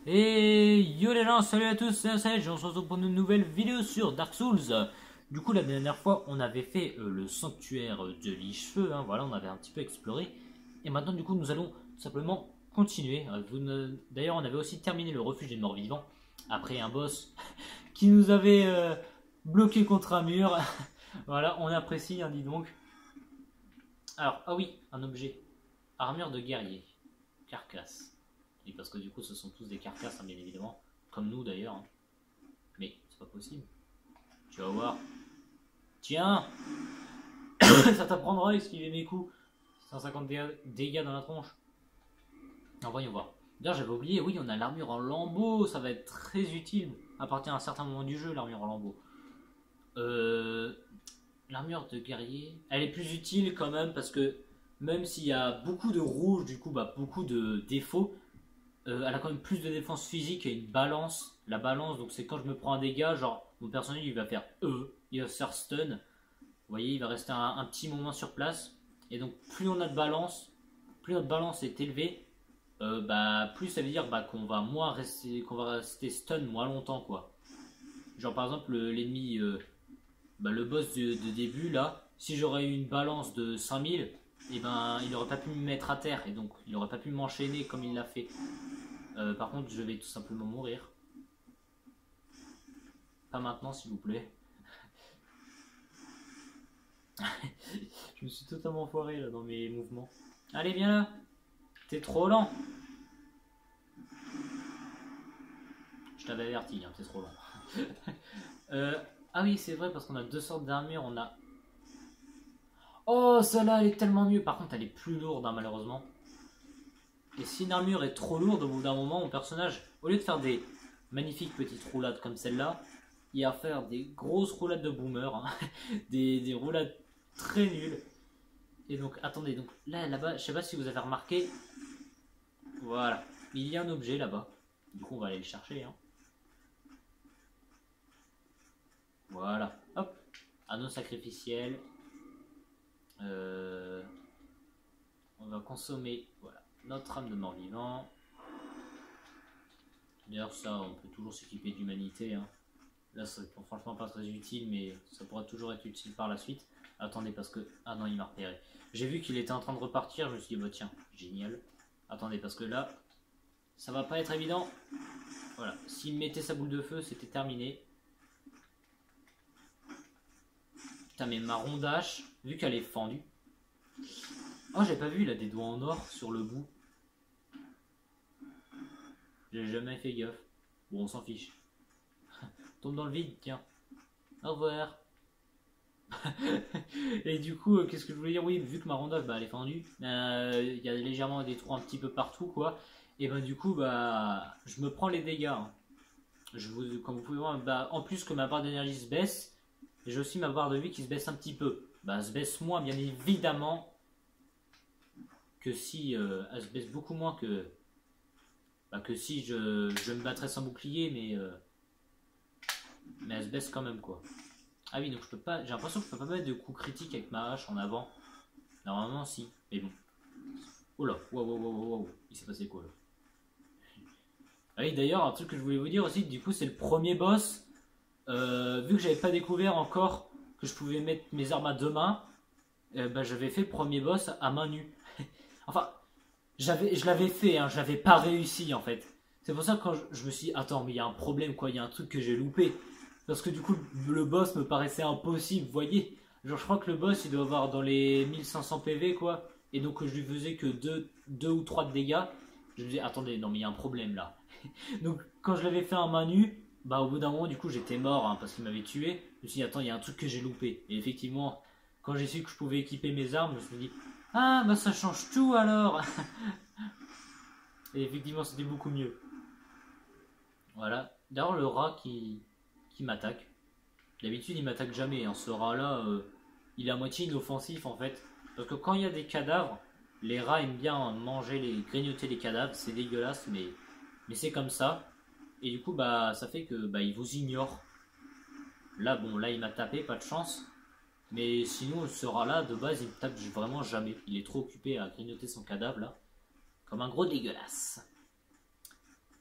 Et yo les gens, salut à tous, c'est Sage, on se retrouve pour une nouvelle vidéo sur Dark Souls. Du coup la dernière fois on avait fait le sanctuaire de Lichefeu, hein, voilà, on avait un petit peu exploré. Et maintenant du coup nous allons tout simplement continuer. D'ailleurs on avait aussi terminé le refuge des morts vivants, après un boss qui nous avait bloqué contre un mur. Voilà, on apprécie, hein, dis donc. Alors, ah oui, un objet. Armure de guerrier. Carcasse. Et parce que du coup, ce sont tous des carcasses, hein, bien évidemment. Comme nous d'ailleurs. Hein. Mais c'est pas possible. Tu vas voir. Tiens. Ça t'apprendra à esquiver mes coups. 150 dégâts dans la tronche. Alors, voyons voir. D'ailleurs, j'avais oublié, oui, on a l'armure en lambeaux. Ça va être très utile à partir d'un certain moment du jeu, l'armure en lambeaux. L'armure de guerrier, elle est plus utile quand même parce que même s'il y a beaucoup de rouge, du coup, bah, beaucoup de défauts, elle a quand même plus de défense physique et une balance. La balance, donc c'est quand je me prends un dégât, genre mon personnage il va faire il va se faire stun. Vous voyez, il va rester un petit moment sur place. Et donc plus on a de balance, plus notre balance est élevée, bah, plus ça veut dire bah, qu'on va rester stun moins longtemps quoi. Genre par exemple l'ennemi, bah, le boss de début là, si j'aurais eu une balance de 5000, et ben il aurait pas pu me mettre à terre et donc il aurait pas pu m'enchaîner comme il l'a fait. Par contre, je vais tout simplement mourir. Pas maintenant, s'il vous plaît. Je me suis totalement foiré là dans mes mouvements. Allez, viens là. T'es trop lent. Je t'avais averti, hein, t'es trop lent. Ah oui, c'est vrai, parce qu'on a deux sortes d'armure. On a... Oh, celle-là, elle est tellement mieux. Par contre, elle est plus lourde, hein, malheureusement. Et si une armure est trop lourde, au bout d'un moment, mon personnage, au lieu de faire des magnifiques petites roulades comme celle-là, il va faire des grosses roulades de boomer, hein. des roulades très nulles. Et donc, attendez, donc là-bas, je sais pas si vous avez remarqué, voilà, il y a un objet là-bas. Du coup, on va aller le chercher, hein. Voilà, hop, anneau sacrificiel. On va consommer, voilà, notre âme de mort-vivant. D'ailleurs, ça, on peut toujours s'équiper d'humanité, hein. Là, c'est franchement pas très utile, mais ça pourra toujours être utile par la suite. Attendez, parce que... Ah non, il m'a repéré. J'ai vu qu'il était en train de repartir, je me suis dit, bah tiens, génial. Attendez, parce que là, ça va pas être évident. Voilà, s'il mettait sa boule de feu, c'était terminé. Putain, mais ma rondache, vu qu'elle est fendue... Oh, j'ai pas vu, il a des doigts en or sur le bout. J'ai jamais fait gaffe. Bon, on s'en fiche. Tombe dans le vide, tiens. Au revoir. Et du coup, qu'est-ce que je voulais dire? Oui, vu que ma rondache, bah, elle est fendue, il y a légèrement des trous un petit peu partout, quoi. Et ben du coup, bah, je me prends les dégâts, hein. Comme vous pouvez voir, bah, en plus que ma barre d'énergie se baisse, j'ai aussi ma barre de vie qui se baisse un petit peu. Bah, elle se baisse moins, bien évidemment, que si elle se baisse beaucoup moins que si je me battrais sans bouclier, mais elle se baisse quand même, quoi. Ah oui, donc je peux pas. J'ai l'impression que je peux pas mettre de coups critiques avec ma hache en avant. Normalement, si. Mais bon. Oh là, wow. Il s'est passé quoi là? Ah oui, d'ailleurs, un truc que je voulais vous dire aussi, du coup, c'est le premier boss. Vu que j'avais pas découvert encore que je pouvais mettre mes armes à deux mains, bah, j'avais fait le premier boss à main nue. Enfin, je l'avais fait, hein, je l'avais pas réussi en fait. C'est pour ça que quand je me suis dit, attends, mais il y a un problème quoi, il y a un truc que j'ai loupé. Parce que du coup, le boss me paraissait impossible, vous voyez. Genre, je crois que le boss il doit avoir dans les 1500 PV quoi. Et donc, je lui faisais que 2 ou 3 de dégâts. Je me disais, attendez, non mais il y a un problème là. Donc, quand je l'avais fait en main nue, bah au bout d'un moment, du coup, j'étais mort hein, parce qu'il m'avait tué. Je me suis dit, attends, il y a un truc que j'ai loupé. Et effectivement, quand j'ai su que je pouvais équiper mes armes, je me suis dit, ah bah ça change tout alors. Et effectivement, c'était beaucoup mieux. Voilà. D'ailleurs, le rat qui m'attaque. D'habitude, il m'attaque jamais. Hein. Ce rat-là, il est à moitié inoffensif en fait. Parce que quand il y a des cadavres, les rats aiment bien grignoter les cadavres. C'est dégueulasse, mais c'est comme ça. Et du coup, bah, ça fait que bah, il vous ignore. Là, bon, là, il m'a tapé, pas de chance. Mais sinon, ce rat-là, de base, il me tape vraiment jamais. Il est trop occupé à grignoter son cadavre là. Comme un gros dégueulasse.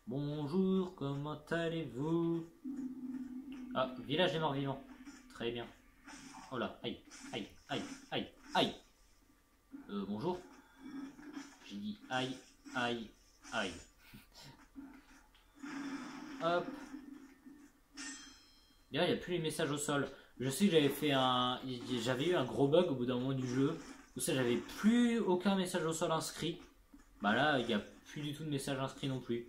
Bonjour, comment allez-vous? Ah, village des morts vivants. Très bien. Oh là, aïe, aïe, aïe, aïe, aïe. Bonjour. J'ai dit aïe, aïe, aïe. Hop. Là, il n'y a plus les messages au sol. Je sais que j'avais eu un gros bug au bout d'un moment du jeu. Où ça, j'avais plus aucun message au sol inscrit. Bah là, il n'y a plus du tout de message inscrit non plus.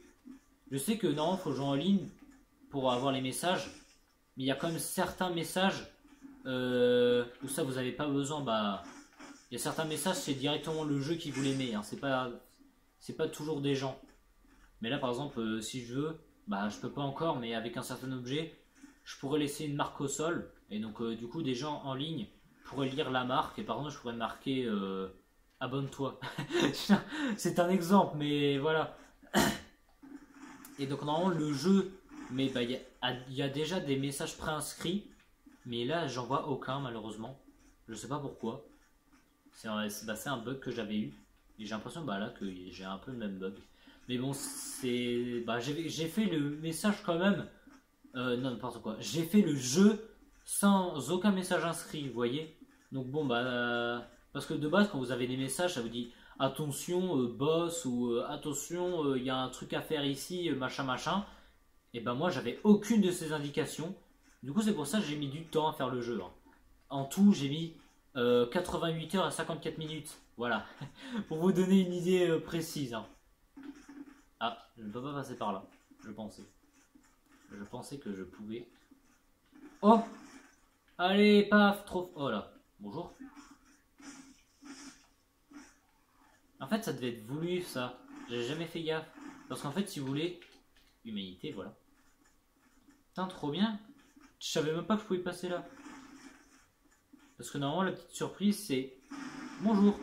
Je sais que normalement, il faut jouer en ligne pour avoir les messages. Mais il y a quand même certains messages où ça, vous n'avez pas besoin. Bah, il y a certains messages, c'est directement le jeu qui vous les met. Hein. C'est pas toujours des gens. Mais là, par exemple, si je veux, bah, je peux pas encore, mais avec un certain objet, je pourrais laisser une marque au sol. Et donc, du coup, des gens en ligne pourraient lire la marque. Et par exemple, je pourrais marquer abonne-toi. C'est un exemple, mais voilà. Et donc, normalement, le jeu, mais bah, il y a déjà des messages préinscrits. Mais là, j'en vois aucun, malheureusement. Je sais pas pourquoi. C'est un bug que j'avais eu. Et j'ai l'impression bah, là que j'ai un peu le même bug. Mais bon, j'ai fait le message quand même. Non, n'importe quoi. J'ai fait le jeu sans aucun message inscrit, vous voyez. Donc bon, parce que de base, quand vous avez des messages, ça vous dit attention, boss, ou attention, il y a un truc à faire ici, machin, machin. Et ben moi, j'avais aucune de ces indications. Du coup, c'est pour ça que j'ai mis du temps à faire le jeu. Hein. En tout, j'ai mis 88 heures à 54 minutes. Voilà. Pour vous donner une idée précise. Hein. Ah, je ne peux pas passer par là. Je pensais. Je pensais que je pouvais. Oh! Allez, paf, trop. Oh là. Bonjour. En fait, ça devait être voulu, ça. J'ai jamais fait gaffe. Parce qu'en fait, si vous voulez. Humanité, voilà. Putain, trop bien. Je savais même pas que je pouvais passer là. Parce que normalement, la petite surprise, c'est. Bonjour.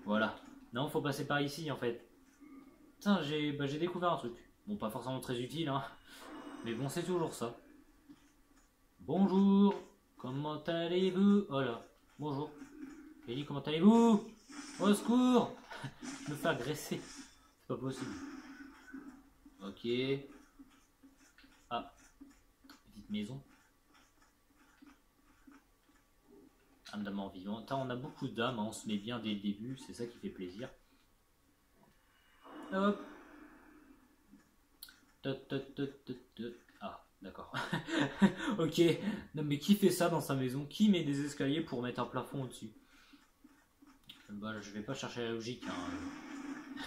Voilà. Non, faut passer par ici, en fait. Putain, j'ai découvert un truc. Bon, pas forcément très utile, hein. Mais bon, c'est toujours ça. Bonjour. Comment allez-vous? Oh là. Bonjour. J'ai dit comment allez-vous? Au secours. Je me fais agresser. C'est pas possible. Ok. Ah. Petite maison. Âme d'âme en vivant. Attends, on a beaucoup d'âmes, hein. On se met bien dès le début. C'est ça qui fait plaisir. Hop. Ah, d'accord. Ok. Non, mais qui fait ça dans sa maison? Qui met des escaliers pour mettre un plafond au-dessus? Bah, je vais pas chercher la logique. Hein.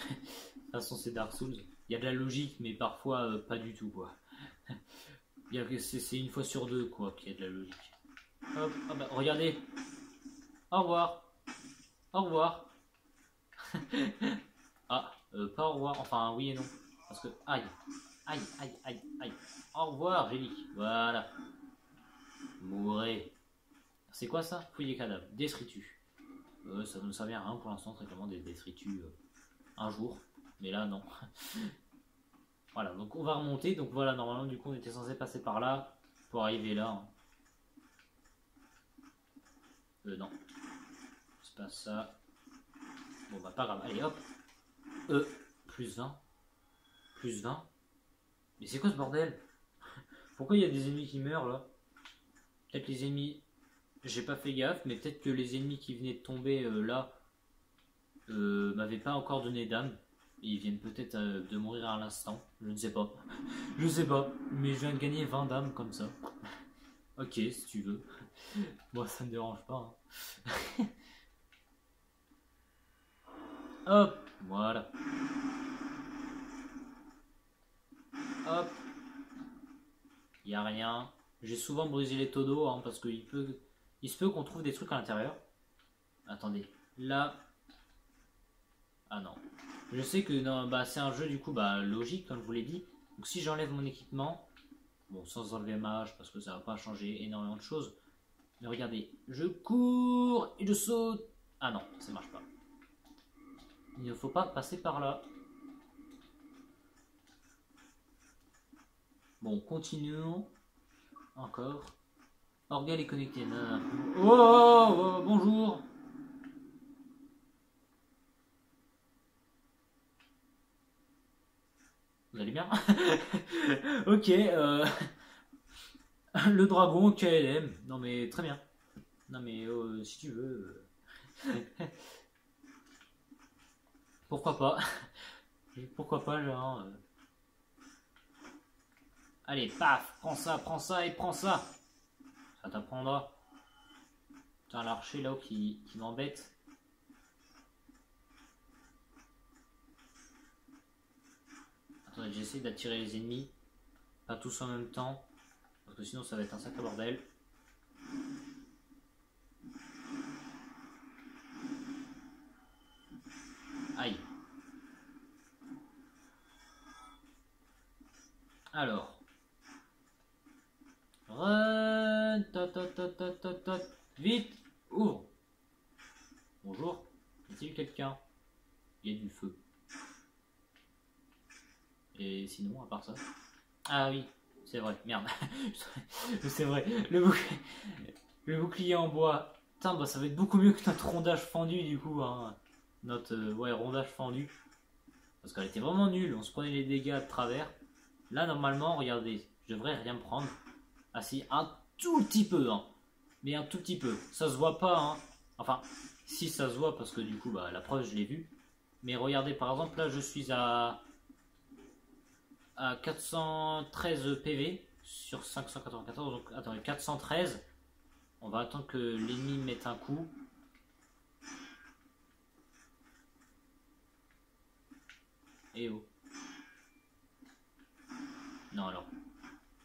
De toute façon, c'est Dark Souls. Il y a de la logique, mais parfois pas du tout, quoi. C'est une fois sur deux, quoi, qu'il y a de la logique. Hop, ah bah, regardez. Au revoir. Au revoir. Ah, pas au revoir. Enfin, oui et non. Parce que, aïe. Aïe, aïe, aïe, aïe. Au revoir, Gélique. Voilà. Mourrez. C'est quoi ça? Fouiller cadavres. Détritus. Ça ne me servir à rien pour l'instant, très clairement des détritus un jour. Mais là, non. Voilà, donc on va remonter. Donc voilà, normalement, du coup, on était censé passer par là pour arriver là. Hein. Non. C'est pas ça. Bon, bah, pas grave. Allez, hop. Plus 20. Plus 20. Mais c'est quoi ce bordel? Pourquoi il y a des ennemis qui meurent là? Peut-être les ennemis. J'ai pas fait gaffe, mais peut-être que les ennemis qui venaient de tomber là m'avaient pas encore donné d'âme. Et ils viennent peut-être de mourir à l'instant. Je ne sais pas. Je sais pas. Mais je viens de gagner 20 d'âme comme ça. Ok, si tu veux. Moi, ça me dérange pas. Hein. Hop, voilà. Hop. Il n'y a rien. J'ai souvent brisé les taux d'eau hein, parce qu'il se peut qu'on trouve des trucs à l'intérieur. Attendez. Là. Ah non. Je sais que non, bah, c'est un jeu du coup bah, logique comme je vous l'ai dit. Donc si j'enlève mon équipement, bon sans enlever ma hache parce que ça va pas changer énormément de choses. Mais regardez, je cours et je saute. Ah non, ça marche pas. Il ne faut pas passer par là. Bon, continuons. Encore. Orgel est connecté. Oh, bonjour. Vous allez bien? Ok, le dragon, KLM. Non mais très bien. Non mais si tu veux. Pourquoi pas? Pourquoi pas, genre. Allez, paf, prends ça et prends ça. Ça t'apprendra. Putain, l'archer là-haut qui m'embête. Attendez, j'essaie d'attirer les ennemis. Pas tous en même temps. Parce que sinon ça va être un sacré bordel. Aïe. Alors. Run. Vite. Ouvre. Bonjour. Y a-t-il quelqu'un? Il y a du feu. Et sinon, à part ça. Ah oui, c'est vrai, merde. C'est vrai, le bouclier en bois. Putain, bah ça va être beaucoup mieux que notre rondage fendu du coup. Hein. Notre ouais, rondage fendu. Parce qu'elle était vraiment nulle, on se prenait les dégâts de travers. Là, normalement, regardez, je devrais rien me prendre. Ah si, un tout petit peu, hein. Mais un tout petit peu. Ça se voit pas, hein. Enfin, si ça se voit, parce que du coup, bah, la preuve, je l'ai vue. Mais regardez, par exemple, là, je suis à 413 PV sur 594. Donc, attendez, 413. On va attendre que l'ennemi mette un coup. Et oh. Non, alors.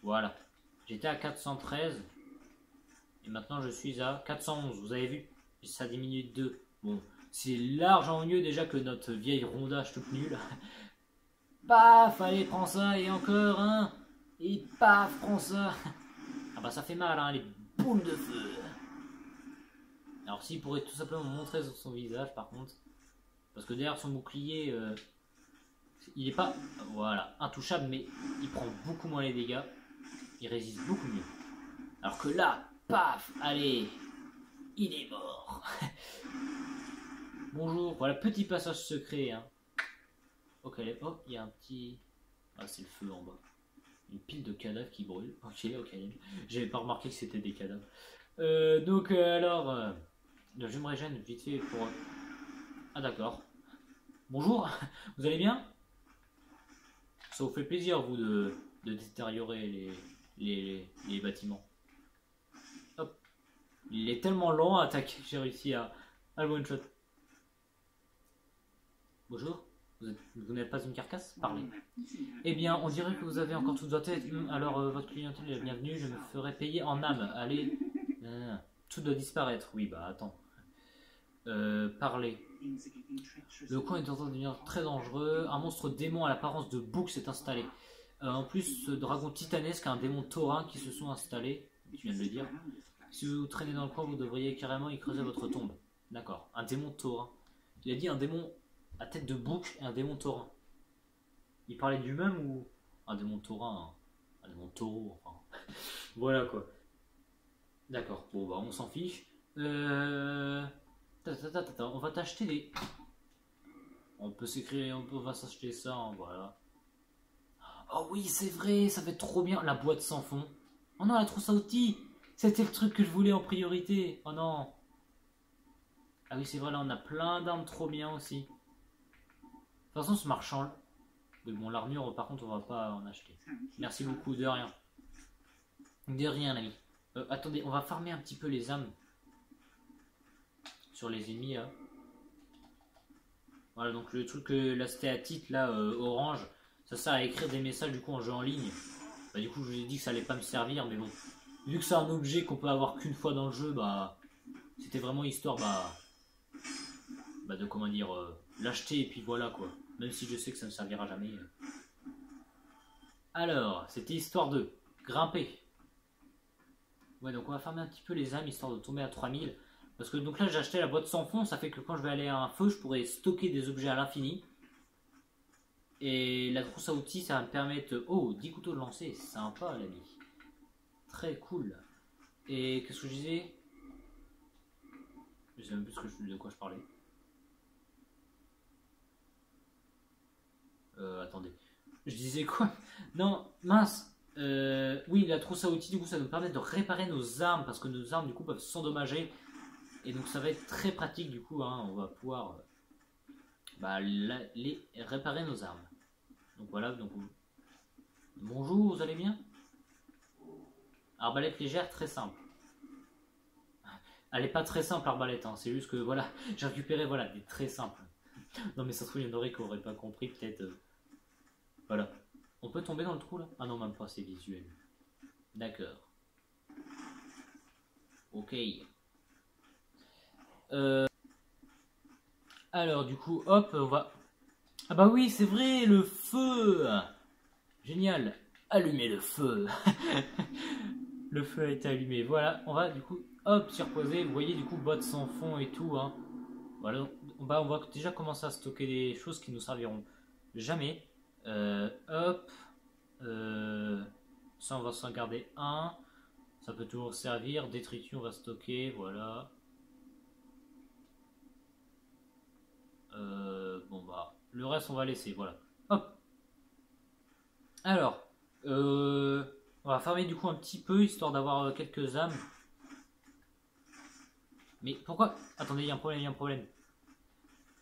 Voilà. J'étais à 413. Et maintenant, je suis à 411. Vous avez vu? Ça diminue de 2. Bon, c'est largement mieux déjà que notre vieille rondage toute nulle. Paf, allez, prends ça, et encore un. Et paf, prends ça. Ah bah ça fait mal, hein, les boules de feu. Alors s'il pourrait tout simplement montrer sur son visage, par contre. Parce que derrière son bouclier, il est pas, voilà, intouchable, mais il prend beaucoup moins les dégâts. Il résiste beaucoup mieux. Alors que là, paf, allez, il est mort. Bonjour, voilà, petit passage secret, hein. Ok, oh, il y a un petit... Ah, c'est le feu en bas. Une pile de cadavres qui brûle. Ok. J'avais pas remarqué que c'était des cadavres. Donc, alors... je me régène vite fait pour... Ah, d'accord. Bonjour, vous allez bien? Ça vous fait plaisir, vous, de détériorer les bâtiments. Hop. Il est tellement lent à attaquer que j'ai réussi à le one-shot. Bonjour. Vous n'êtes pas une carcasse? Parlez. Eh bien, on dirait que vous avez encore toute votre tête. Alors, votre clientèle est la bienvenue. Je me ferai payer en âme. Allez. Tout doit disparaître. Oui, bah attends. Parlez. Le coin est en train de devenir très dangereux. Un monstre démon à l'apparence de bouc s'est installé. En plus, ce dragon titanesque a un démon taurin qui se sont installés. Tu viens de le dire. Si vous traînez dans le coin, vous devriez carrément y creuser votre tombe. D'accord. Un démon taurin. Il a dit un démon à tête de bouc et un démon taurin. Il parlait du même ou un démon taurin, hein. Un démon taureau, enfin. Voilà quoi. D'accord, bon bah on s'en fiche. On va t'acheter des... On peut s'écrire, on va s'acheter ça, hein, voilà. Oh oui, c'est vrai, ça fait trop bien. La boîte sans fond. Oh non, la trousse à outils. C'était le truc que je voulais en priorité. Oh non. Ah oui, c'est vrai, là on a plein d'armes trop bien aussi. De toute façon, ce marchand... Mais bon, l'armure, par contre, on va pas en acheter. Merci beaucoup, de rien. De rien, l'ami. Attendez, on va farmer un petit peu les âmes. Sur les ennemis, là. Voilà, donc le truc, la stéatite, là, orange, ça sert à écrire des messages, du coup, en jeu en ligne. Bah, du coup, je vous ai dit que ça allait pas me servir, mais bon. Vu que c'est un objet qu'on peut avoir qu'une fois dans le jeu, bah... C'était vraiment histoire, bah de, comment dire, l'acheter, et puis voilà, quoi. Même si je sais que ça ne servira jamais. Alors, c'était histoire de grimper. Ouais, donc on va farmer un petit peu les âmes, histoire de tomber à 3000. Parce que donc là, j'ai acheté la boîte sans fond, ça fait que quand je vais aller à un feu, je pourrai stocker des objets à l'infini. Et la trousse à outils, ça va me permettre... Oh, 10 couteaux de lancer, c'est sympa, l'ami. Très cool. Et qu'est-ce que je disais? Je sais même plus de quoi je parlais. Attendez. Je disais quoi? Non, mince. Oui, la trousse à outils, du coup, ça nous permet de réparer nos armes parce que nos armes, du coup, peuvent s'endommager. Et donc, ça va être très pratique, du coup. Hein, on va pouvoir les réparer nos armes. Donc voilà. Donc, bonjour, vous allez bien? Arbalète légère, très simple. Elle est pas très simple, l'arbalète. Hein, c'est juste que voilà, j'ai récupéré voilà des très simples. Non, mais ça se trouve, il y en aurait qui n'auraient pas compris, peut-être. Voilà. On peut tomber dans le trou là? Ah non, même pas, c'est visuel. D'accord. Ok. Alors, du coup, hop, on va. Ah bah oui, c'est vrai, le feu! Génial! Allumez le feu! Le feu a été allumé. Voilà, on va du coup, hop, s'y reposer. Vous voyez, du coup, boîte sans fond et tout. Hein. Voilà, on va déjà commencer à stocker des choses qui nous serviront jamais. Hop. Ça, on va s'en garder un. Ça peut toujours servir. Détritus, on va stocker. Voilà. Bon, bah, le reste, on va laisser. Voilà. Hop. Alors, on va farmer du coup un petit peu histoire d'avoir quelques âmes. Mais pourquoi? Attendez, il y a un problème, il y a un problème.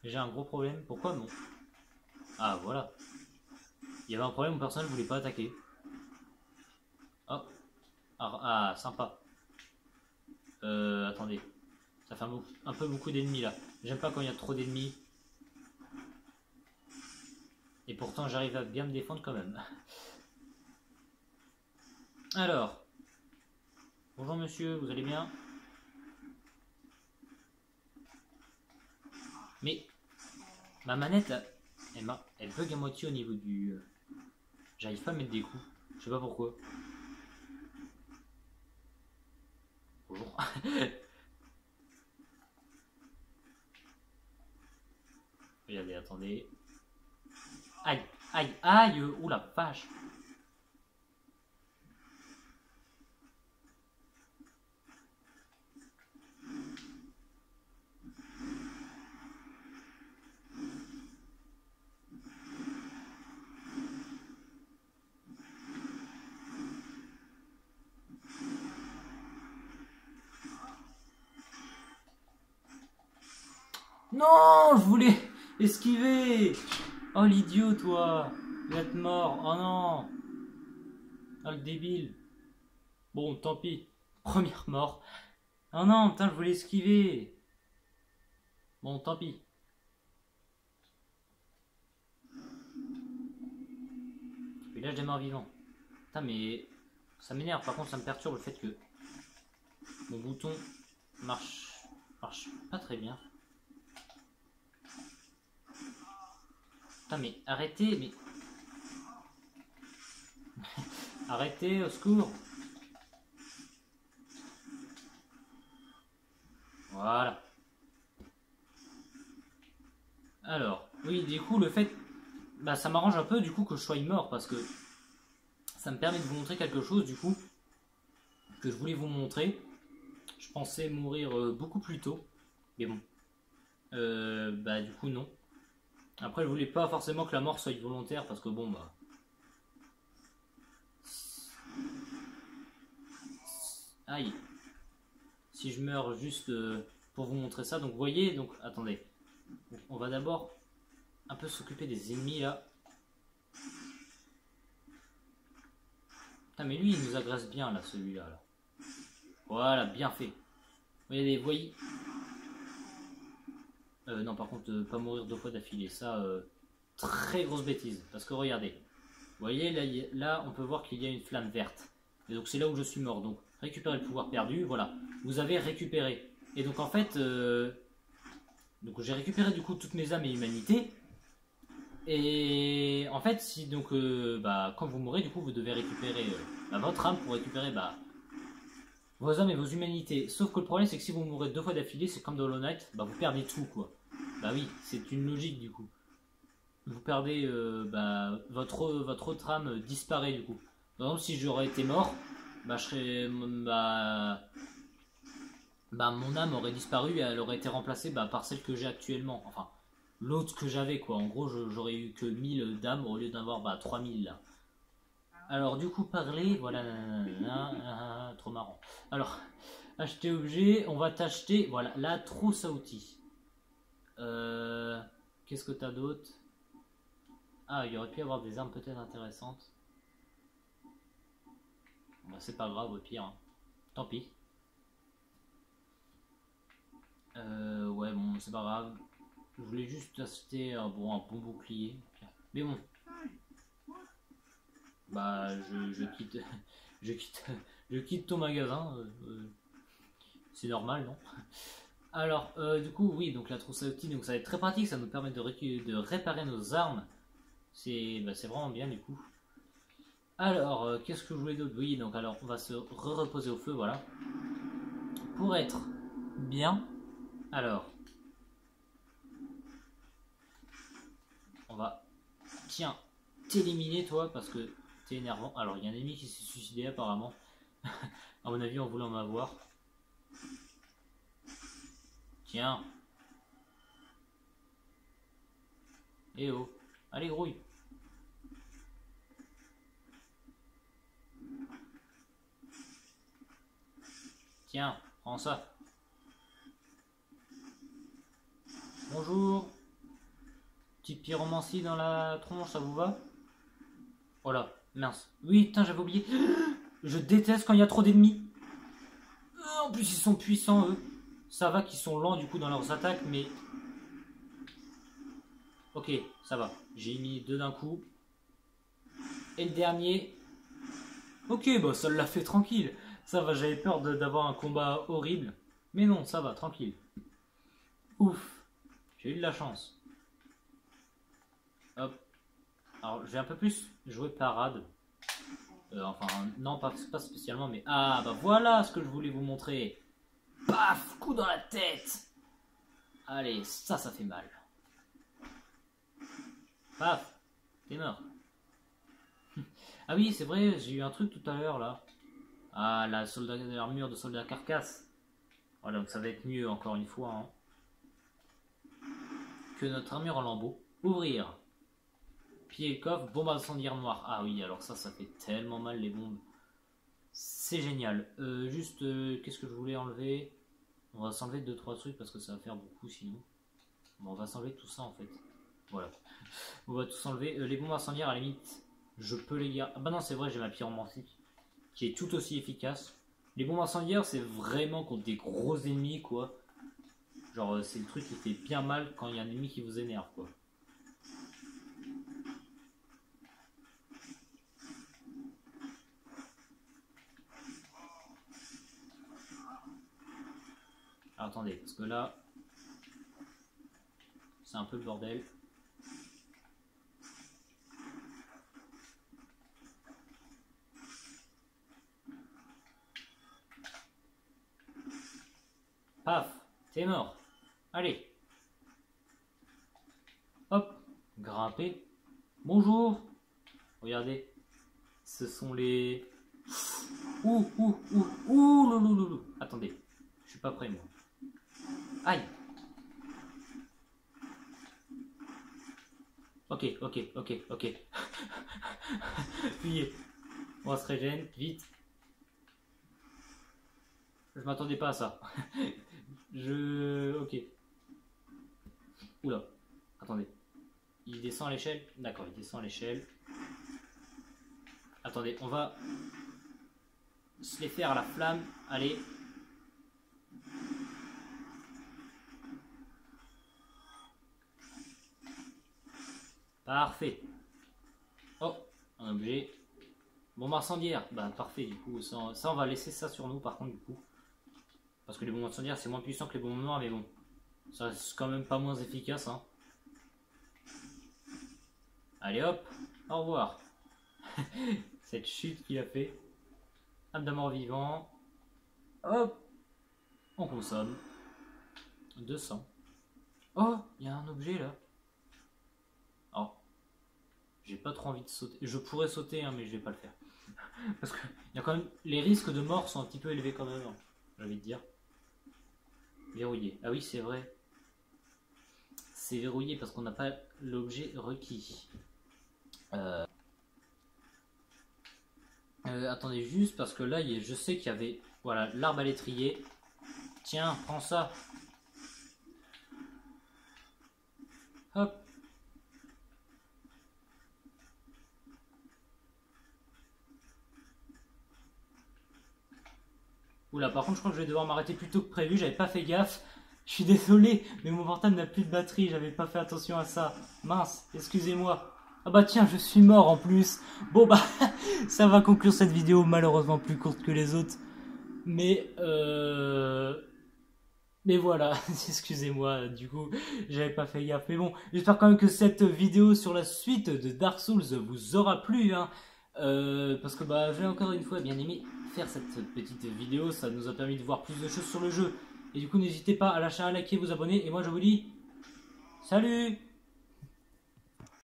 J'ai un gros problème. Pourquoi non? Ah, voilà. Il y avait un problème où personne ne voulait pas attaquer. Oh. Ah, sympa. Attendez. Ça fait un peu beaucoup d'ennemis là. J'aime pas quand il y a trop d'ennemis. Et pourtant, j'arrive à bien me défendre quand même. Alors. Bonjour monsieur, vous allez bien? Mais ma manette, là, elle bug à moitié au niveau du... J'arrive pas à mettre des coups. Je sais pas pourquoi. Bonjour. Regardez, attendez. Aïe, aïe, aïe. Ouh la vache. Non, je voulais esquiver. Oh l'idiot toi. Il va être mort. Oh non. Oh le débile. Bon, tant pis. Première mort. Oh non, putain, je voulais esquiver. Bon, tant pis. Village des morts vivants. Putain, mais ça m'énerve. Par contre, ça me perturbe le fait que mon bouton marche pas très bien. Putain, mais arrêtez, mais... Arrêtez, au secours. Voilà. Alors, oui, du coup, le fait... Bah, ça m'arrange un peu, du coup, que je sois mort, parce que ça me permet de vous montrer quelque chose, du coup, que je voulais vous montrer. Je pensais mourir beaucoup plus tôt, mais bon. Bah, du coup, non. Après, je voulais pas forcément que la mort soit volontaire, parce que bon, bah... Aïe. Si je meurs juste pour vous montrer ça, donc vous voyez, donc attendez. Donc, on va d'abord un peu s'occuper des ennemis là. Putain, mais lui il nous agresse bien là, celui-là. Là. Voilà, bien fait. Vous voyez, voyez. Non, par contre, pas mourir 2 fois d'affilée, ça, très grosse bêtise. Parce que regardez, vous voyez, là on peut voir qu'il y a une flamme verte. Et donc c'est là où je suis mort. Donc récupérer le pouvoir perdu, voilà. Vous avez récupéré. Et donc en fait, donc j'ai récupéré du coup toutes mes âmes et humanités. Et en fait, si donc bah, quand vous mourrez, du coup vous devez récupérer votre âme pour récupérer vos âmes et vos humanités. Sauf que le problème c'est que si vous mourrez 2 fois d'affilée, c'est comme dans Hollow Knight, bah, vous perdez tout quoi. Bah oui, c'est une logique du coup. Vous perdez votre autre âme disparaît du coup. Par exemple, si j'aurais été mort, bah je serais mon âme aurait disparu et elle aurait été remplacée par celle que j'ai actuellement. Enfin, l'autre que j'avais quoi. En gros, j'aurais eu que 1000 d'âme au lieu d'avoir 3000 là. Alors du coup parler, voilà, nanana, trop marrant. Alors, acheter objet, on va t'acheter, voilà, la trousse à outils. Qu'est-ce que t'as d'autre? Ah, il y aurait pu y avoir des armes peut-être intéressantes. Bah, c'est pas grave au pire, hein. Tant pis. Ouais, bon, c'est pas grave. Je voulais juste acheter un bon bouclier. Mais bon. Bah, je quitte, je quitte, je quitte ton magasin. C'est normal, non? Alors, du coup, oui, donc la trousse à outils, donc ça va être très pratique. Ça nous permet de réparer nos armes. C'est vraiment bien, du coup. Alors, qu'est-ce que je voulais d'autre? Oui, donc alors, on va se reposer au feu, voilà. Pour être bien, alors, on va, tiens, t'éliminer toi parce que t'es énervant. Alors il y a un ennemi qui s'est suicidé apparemment. À mon avis en voulant m'avoir. Tiens. Eh oh. Allez grouille. Tiens, prends ça. Bonjour. Petite pyromancie dans la tronche, ça vous va? Oh là, mince. Oui, putain, j'avais oublié. Je déteste quand il y a trop d'ennemis. En plus, ils sont puissants, eux. Ça va qu'ils sont lents, du coup, dans leurs attaques, mais... Ok, ça va. J'ai mis 2 d'un coup. Et le dernier... Ok, bah ça l'a fait tranquille. Ça va, j'avais peur d'avoir un combat horrible. Mais non, ça va, tranquille. Ouf. J'ai eu de la chance. Hop. Alors, je vais un peu plus jouer parade. Enfin, non, pas spécialement, mais... Ah, bah voilà ce que je voulais vous montrer. Paf, coup dans la tête. Allez, ça fait mal. Paf, t'es mort. Ah oui, c'est vrai, j'ai eu un truc tout à l'heure, là. Ah, l'armure de soldat carcasse. Voilà, donc ça va être mieux, encore une fois, hein, que notre armure en lambeaux. Ouvrir. Piller le coffre, bombe incendiaire noire. Ah oui, alors ça fait tellement mal, les bombes. C'est génial. Juste, qu'est-ce que je voulais enlever? On va s'enlever 2-3 trucs parce que ça va faire beaucoup sinon. Bon, on va s'enlever tout ça en fait. Voilà. On va tout s'enlever. Les bombes incendiaires, à la limite, je peux les garder. Ah bah non, c'est vrai, j'ai ma pyromancie qui est tout aussi efficace. Les bombes incendiaires, c'est vraiment contre des gros ennemis, quoi. Genre, c'est le truc qui fait bien mal quand il y a un ennemi qui vous énerve, quoi. Alors, attendez, parce que là, c'est un peu le bordel. Paf, t'es mort. Allez. Hop, grimper. Bonjour. Regardez, ce sont les... Loulou. Attendez, je suis pas prêt moi. Aïe. Ok. Fuyez. On se régène, vite. Je m'attendais pas à ça. Ok. Oula. Attendez. Il descend à l'échelle? D'accord, il descend à l'échelle. Attendez, on va se les faire à la flamme. Allez. Parfait. Oh, un objet. Bombe incendiaire. Bah parfait du coup. Ça on va laisser ça sur nous par contre du coup. Parce que les bombes incendiaires c'est moins puissant que les bombes noires mais bon. Ça c'est quand même pas moins efficace hein. Allez hop. Au revoir. Cette chute qu'il a fait. Âme d'un mort vivant. Hop. On consomme. 200. Oh, il y a un objet là. Oh. J'ai pas trop envie de sauter. Je pourrais sauter hein, mais je vais pas le faire. Parce que y a quand même... les risques de mort sont un petit peu élevés quand même. Hein, j'ai envie de dire. Verrouillé. Ah oui, c'est vrai. c'est verrouillé parce qu'on n'a pas l'objet requis. Attendez juste parce que là, je sais qu'il y avait, voilà, l'arbre à l'étrier. Tiens, prends ça. Hop. Oula, par contre, je crois que je vais devoir m'arrêter plus tôt que prévu. J'avais pas fait gaffe. Je suis désolé, mais mon portable n'a plus de batterie. J'avais pas fait attention à ça. Mince, excusez-moi. Ah bah tiens, je suis mort en plus. Bon bah, ça va conclure cette vidéo, malheureusement plus courte que les autres. Mais voilà, excusez-moi, du coup, j'avais pas fait gaffe. Mais bon, j'espère quand même que cette vidéo sur la suite de Dark Souls vous aura plu, hein. Parce que bah, j'ai encore une fois bien aimé faire cette petite vidéo, ça nous a permis de voir plus de choses sur le jeu. Et du coup, n'hésitez pas à lâcher un like et vous abonner. Et moi, je vous dis, salut!